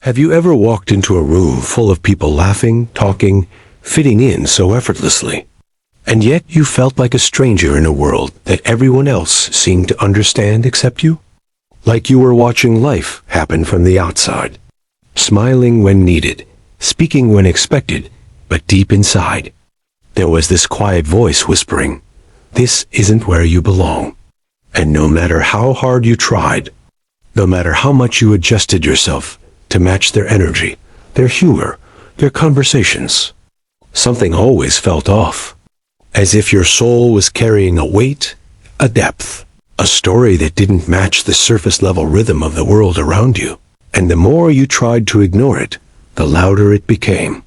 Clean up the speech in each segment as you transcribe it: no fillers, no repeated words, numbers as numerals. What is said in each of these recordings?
Have you ever walked into a room full of people laughing, talking, fitting in so effortlessly, and yet you felt like a stranger in a world that everyone else seemed to understand except you? Like you were watching life happen from the outside, smiling when needed, speaking when expected, but deep inside, there was this quiet voice whispering, "This isn't where you belong." And no matter how hard you tried, no matter how much you adjusted yourself to match their energy, their humor, their conversations, something always felt off, as if your soul was carrying a weight, a depth, a story that didn't match the surface-level rhythm of the world around you. And the more you tried to ignore it, the louder it became.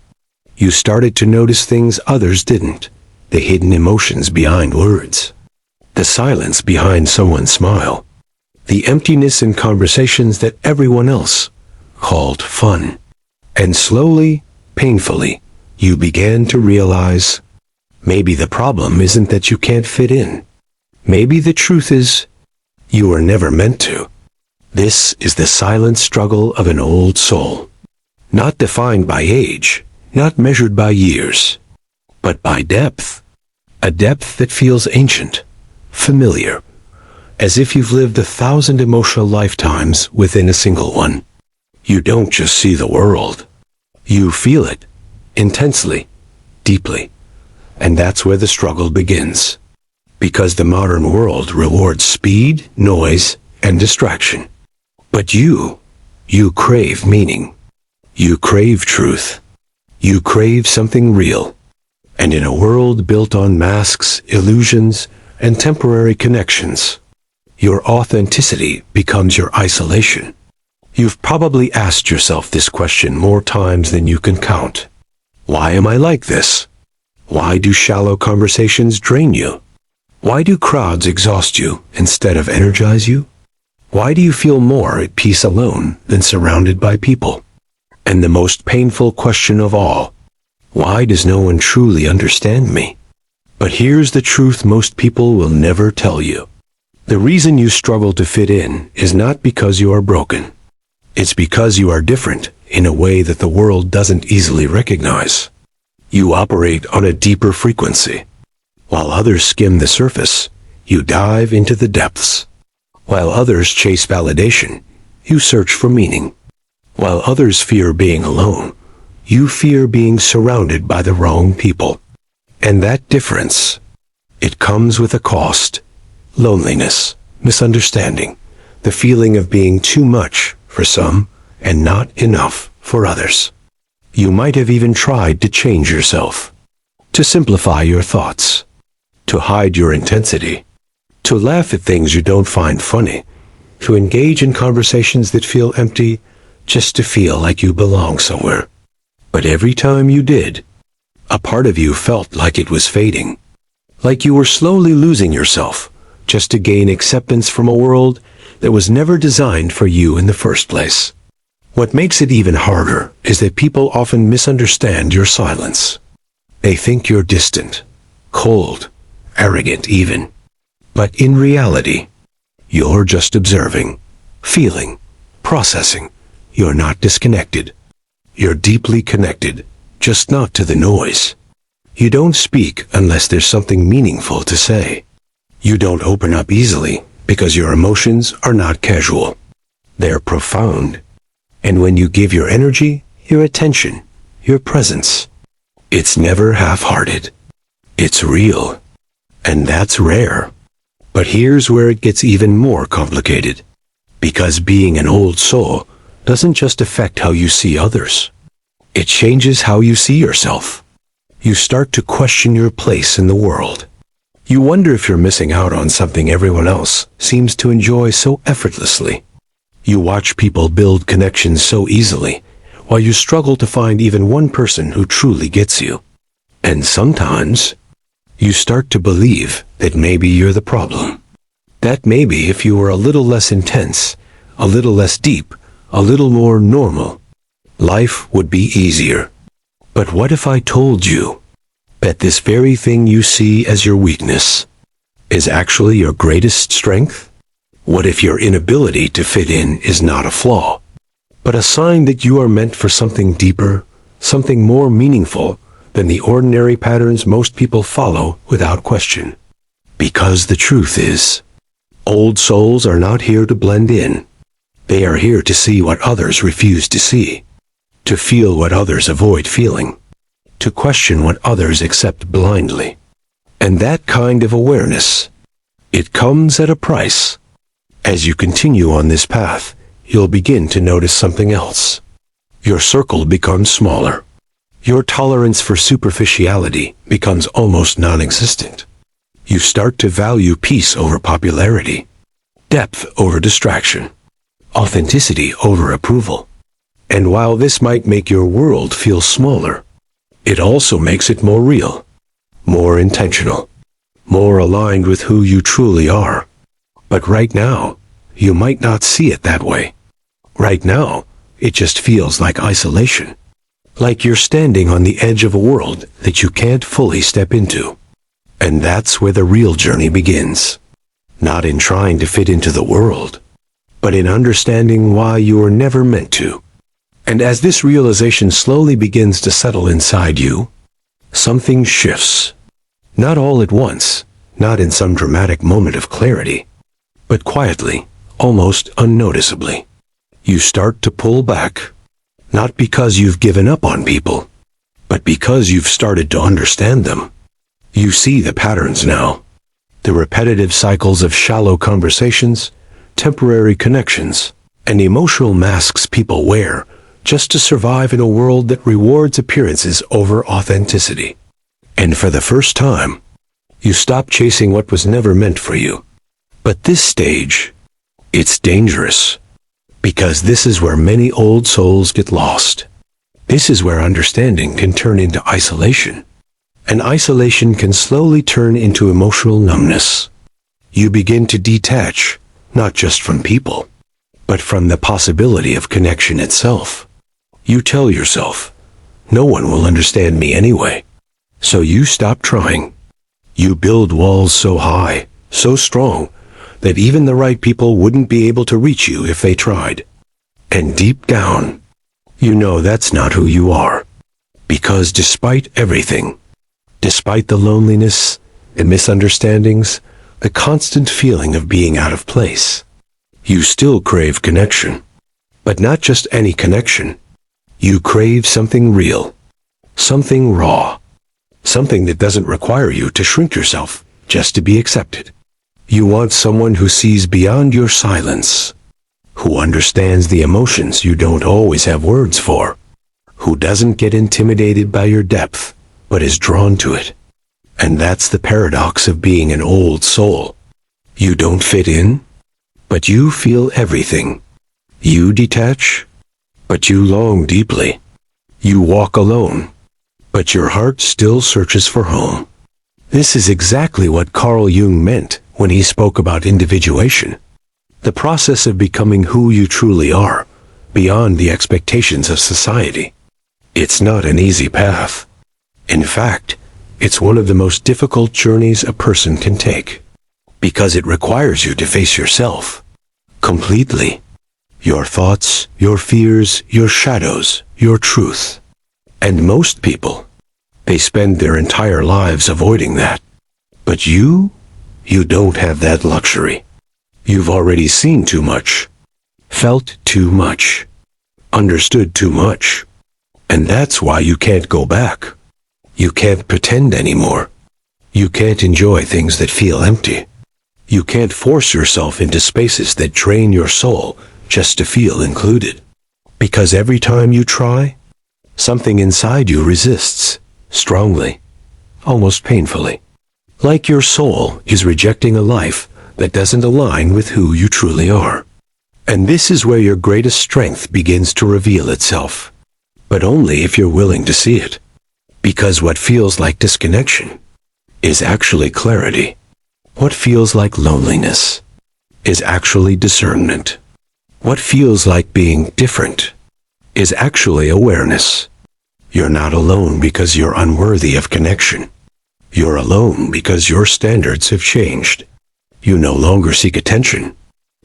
You started to notice things others didn't, the hidden emotions behind words, the silence behind someone's smile, the emptiness in conversations that everyone else called fun. And slowly, painfully, you began to realize, maybe the problem isn't that you can't fit in. Maybe the truth is, you were never meant to. This is the silent struggle of an old soul, not defined by age, not measured by years, but by depth, a depth that feels ancient, familiar, as if you've lived 1,000 emotional lifetimes within a single one. You don't just see the world, you feel it, intensely, deeply, and that's where the struggle begins. Because the modern world rewards speed, noise, and distraction. But you crave meaning. You crave truth. You crave something real. And in a world built on masks, illusions, and temporary connections, your authenticity becomes your isolation. You've probably asked yourself this question more times than you can count. Why am I like this? Why do shallow conversations drain you? Why do crowds exhaust you instead of energize you? Why do you feel more at peace alone than surrounded by people? And the most painful question of all, why does no one truly understand me? But here's the truth most people will never tell you. The reason you struggle to fit in is not because you are broken. It's because you are different in a way that the world doesn't easily recognize. You operate on a deeper frequency. While others skim the surface, you dive into the depths. While others chase validation, you search for meaning. While others fear being alone, you fear being surrounded by the wrong people. And that difference, it comes with a cost. Loneliness, misunderstanding, the feeling of being too much for some and not enough for others. You might have even tried to change yourself, to simplify your thoughts, to hide your intensity, to laugh at things you don't find funny, to engage in conversations that feel empty just to feel like you belong somewhere. But every time you did, a part of you felt like it was fading, like you were slowly losing yourself just to gain acceptance from a world that was never designed for you in the first place. What makes it even harder is that people often misunderstand your silence. They think you're distant, cold, arrogant even. But in reality, you're just observing, feeling, processing. You're not disconnected. You're deeply connected, just not to the noise. You don't speak unless there's something meaningful to say. You don't open up easily because your emotions are not casual. They're profound. And when you give your energy, your attention, your presence, it's never half-hearted. It's real. And that's rare. But here's where it gets even more complicated. Because being an old soul doesn't just affect how you see others. It changes how you see yourself. You start to question your place in the world. You wonder if you're missing out on something everyone else seems to enjoy so effortlessly. You watch people build connections so easily, while you struggle to find even one person who truly gets you. And sometimes, you start to believe that maybe you're the problem. That maybe if you were a little less intense, a little less deep, a little more normal, life would be easier. But what if I told you that this very thing you see as your weakness is actually your greatest strength? What if your inability to fit in is not a flaw, but a sign that you are meant for something deeper, something more meaningful than the ordinary patterns most people follow without question. Because the truth is, old souls are not here to blend in. They are here to see what others refuse to see, to feel what others avoid feeling, to question what others accept blindly. And that kind of awareness, it comes at a price. As you continue on this path, you'll begin to notice something else. Your circle becomes smaller. Your tolerance for superficiality becomes almost non-existent. You start to value peace over popularity, depth over distraction, authenticity over approval. And while this might make your world feel smaller, it also makes it more real, more intentional, more aligned with who you truly are. But right now, you might not see it that way. Right now, it just feels like isolation. Like you're standing on the edge of a world that you can't fully step into. And that's where the real journey begins. Not in trying to fit into the world, but in understanding why you were never meant to. And as this realization slowly begins to settle inside you, something shifts. Not all at once, not in some dramatic moment of clarity, but quietly, almost unnoticeably. You start to pull back, not because you've given up on people, but because you've started to understand them. You see the patterns now, the repetitive cycles of shallow conversations, temporary connections, and emotional masks people wear just to survive in a world that rewards appearances over authenticity. And for the first time, you stop chasing what was never meant for you. But this stage, it's dangerous, because this is where many old souls get lost. This is where understanding can turn into isolation, and isolation can slowly turn into emotional numbness. You begin to detach, not just from people, but from the possibility of connection itself. You tell yourself, no one will understand me anyway. So you stop trying. You build walls so high, so strong, that even the right people wouldn't be able to reach you if they tried. And deep down, you know that's not who you are. Because despite everything, despite the loneliness, the misunderstandings, the constant feeling of being out of place, you still crave connection. But not just any connection. You crave something real, something raw, something that doesn't require you to shrink yourself just to be accepted. You want someone who sees beyond your silence, who understands the emotions you don't always have words for, who doesn't get intimidated by your depth, but is drawn to it. And that's the paradox of being an old soul. You don't fit in, but you feel everything. You detach, but you long deeply. You walk alone, but your heart still searches for home. This is exactly what Carl Jung meant when he spoke about individuation, the process of becoming who you truly are, beyond the expectations of society. It's not an easy path. In fact, it's one of the most difficult journeys a person can take, because it requires you to face yourself completely. Your thoughts, your fears, your shadows, your truth. And most people, they spend their entire lives avoiding that. But you don't have that luxury. You've already seen too much, felt too much, understood too much. And that's why you can't go back. You can't pretend anymore. You can't enjoy things that feel empty. You can't force yourself into spaces that drain your soul just to feel included. Because every time you try, something inside you resists, strongly, almost painfully. Like your soul is rejecting a life that doesn't align with who you truly are. And this is where your greatest strength begins to reveal itself. But only if you're willing to see it. Because what feels like disconnection is actually clarity. What feels like loneliness is actually discernment. What feels like being different is actually awareness. You're not alone because you're unworthy of connection. You're alone because your standards have changed. You no longer seek attention.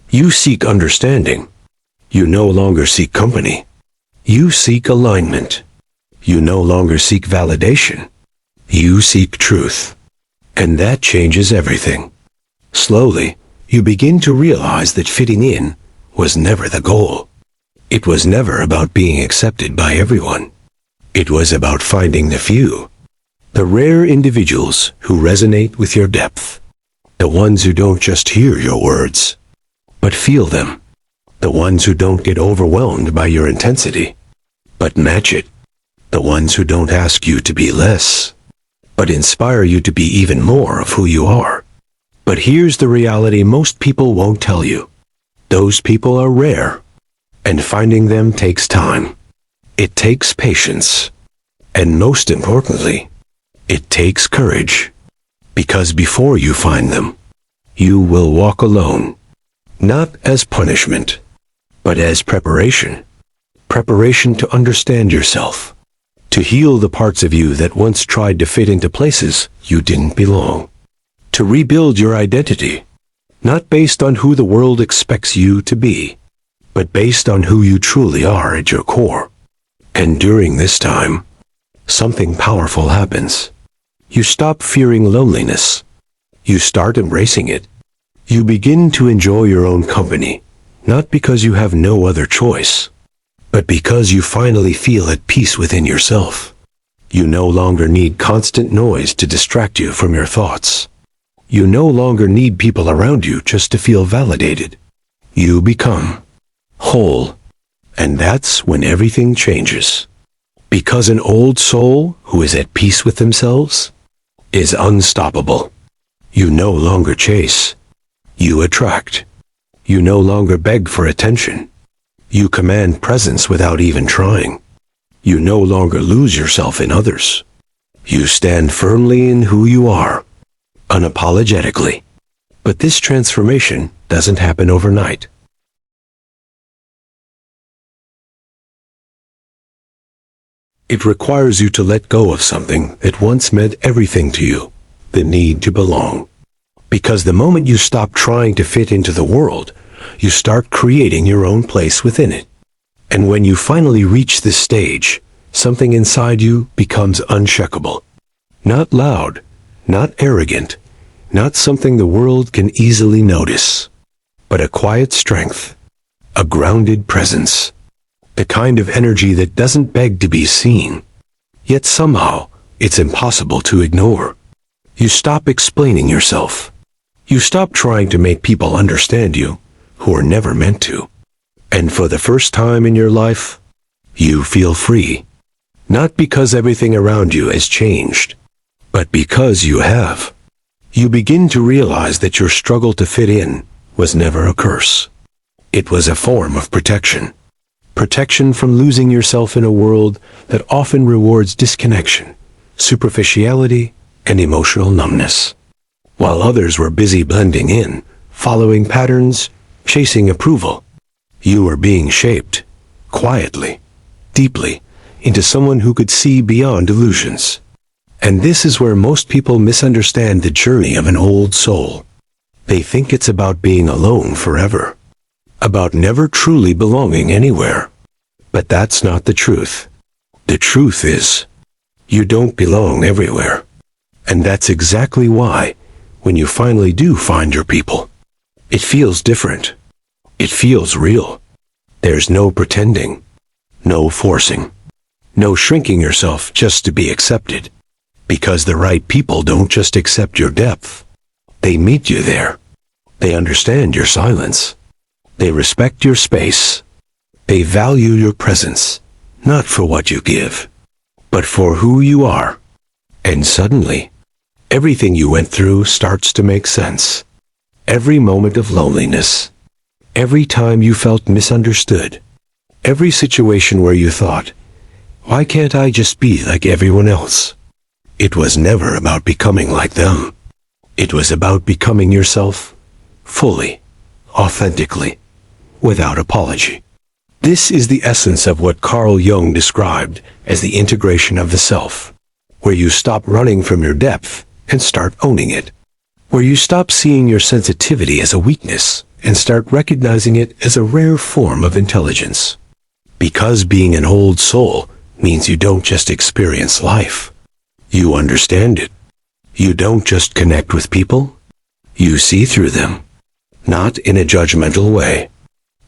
You seek understanding. You no longer seek company. You seek alignment. You no longer seek validation. You seek truth. And that changes everything. Slowly, you begin to realize that fitting in was never the goal. It was never about being accepted by everyone. It was about finding the few, the rare individuals who resonate with your depth, the ones who don't just hear your words, but feel them, the ones who don't get overwhelmed by your intensity, but match it, the ones who don't ask you to be less, but inspire you to be even more of who you are. But here's the reality most people won't tell you. Those people are rare, and finding them takes time. It takes patience, and most importantly, it takes courage. Because before you find them, you will walk alone, not as punishment, but as preparation. Preparation to understand yourself, to heal the parts of you that once tried to fit into places you didn't belong, to rebuild your identity, not based on who the world expects you to be, but based on who you truly are at your core. And during this time, something powerful happens. You stop fearing loneliness. You start embracing it. You begin to enjoy your own company, not because you have no other choice, but because you finally feel at peace within yourself. You no longer need constant noise to distract you from your thoughts. You no longer need people around you just to feel validated. You become whole. And that's when everything changes. Because an old soul who is at peace with themselves is unstoppable. You no longer chase. You attract. You no longer beg for attention. You command presence without even trying. You no longer lose yourself in others. You stand firmly in who you are, unapologetically. But this transformation doesn't happen overnight. It requires you to let go of something that once meant everything to you, the need to belong. Because the moment you stop trying to fit into the world, you start creating your own place within it. And when you finally reach this stage, something inside you becomes uncheckable. Not loud, not arrogant, not something the world can easily notice, but a quiet strength, a grounded presence. The kind of energy that doesn't beg to be seen, yet somehow it's impossible to ignore. You stop explaining yourself. You stop trying to make people understand you, who are never meant to. And for the first time in your life, you feel free. Not because everything around you has changed, but because you have. You begin to realize that your struggle to fit in was never a curse. It was a form of protection. Protection from losing yourself in a world that often rewards disconnection, superficiality, and emotional numbness. While others were busy blending in, following patterns, chasing approval, you were being shaped, quietly, deeply, into someone who could see beyond illusions. And this is where most people misunderstand the journey of an old soul. They think it's about being alone forever, about never truly belonging anywhere. But that's not the truth. The truth is, you don't belong everywhere. And that's exactly why, when you finally do find your people, it feels different. It feels real. There's no pretending, no forcing, no shrinking yourself just to be accepted. Because the right people don't just accept your depth. They meet you there. They understand your silence. They respect your space. They value your presence, not for what you give, but for who you are. And suddenly, everything you went through starts to make sense. Every moment of loneliness, every time you felt misunderstood, every situation where you thought, why can't I just be like everyone else? It was never about becoming like them. It was about becoming yourself, fully, authentically, without apology. This is the essence of what Carl Jung described as the integration of the self, where you stop running from your depth and start owning it, where you stop seeing your sensitivity as a weakness and start recognizing it as a rare form of intelligence. Because being an old soul means you don't just experience life. You understand it. You don't just connect with people. You see through them. Not in a judgmental way,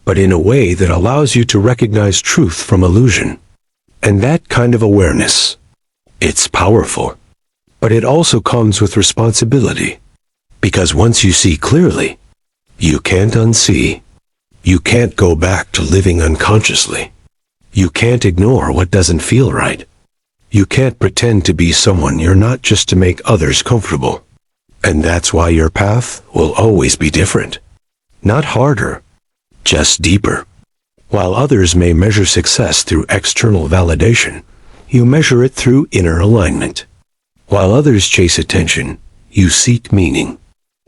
but in a way that allows you to recognize truth from illusion. And that kind of awareness, it's powerful. But it also comes with responsibility. Because once you see clearly, you can't unsee. You can't go back to living unconsciously. You can't ignore what doesn't feel right. You can't pretend to be someone you're not just to make others comfortable. And that's why your path will always be different. Not harder, just deeper. While others may measure success through external validation, you measure it through inner alignment. While others chase attention, you seek meaning.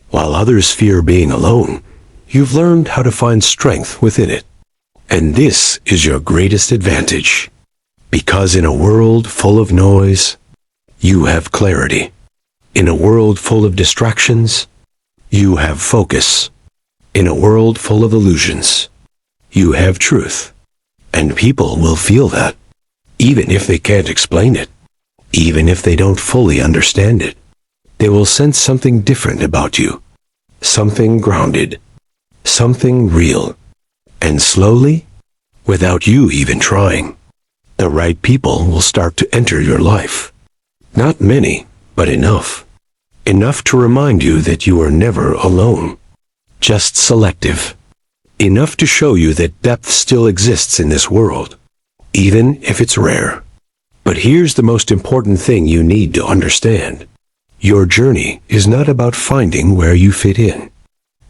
While others fear being alone, you've learned how to find strength within it. And this is your greatest advantage. Because in a world full of noise, you have clarity. In a world full of distractions, you have focus. In a world full of illusions, you have truth. And people will feel that, even if they can't explain it, even if they don't fully understand it. They will sense something different about you, something grounded, something real. And slowly, without you even trying, the right people will start to enter your life. Not many, but enough. Enough to remind you that you are never alone. Just selective. Enough to show you that depth still exists in this world, even if it's rare. But here's the most important thing you need to understand. Your journey is not about finding where you fit in.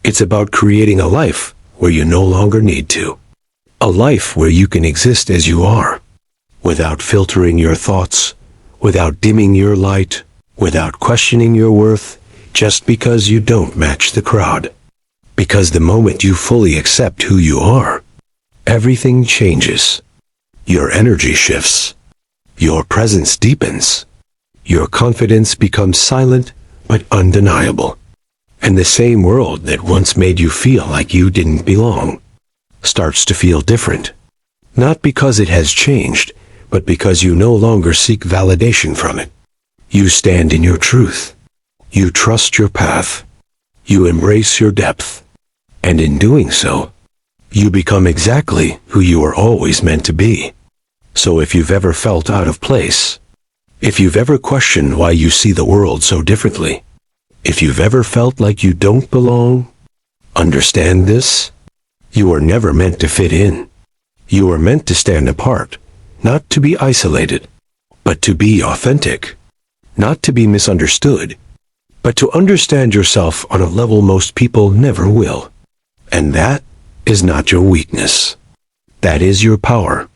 It's about creating a life where you no longer need to. A life where you can exist as you are, without filtering your thoughts, without dimming your light, without questioning your worth, just because you don't match the crowd. Because the moment you fully accept who you are, everything changes. Your energy shifts. Your presence deepens. Your confidence becomes silent but undeniable. And the same world that once made you feel like you didn't belong starts to feel different. Not because it has changed, but because you no longer seek validation from it. You stand in your truth. You trust your path. You embrace your depth. And in doing so, you become exactly who you were always meant to be. So if you've ever felt out of place, if you've ever questioned why you see the world so differently, if you've ever felt like you don't belong, understand this. You were never meant to fit in. You were meant to stand apart, not to be isolated, but to be authentic, not to be misunderstood, but to understand yourself on a level most people never will. And that is not your weakness. That is your power.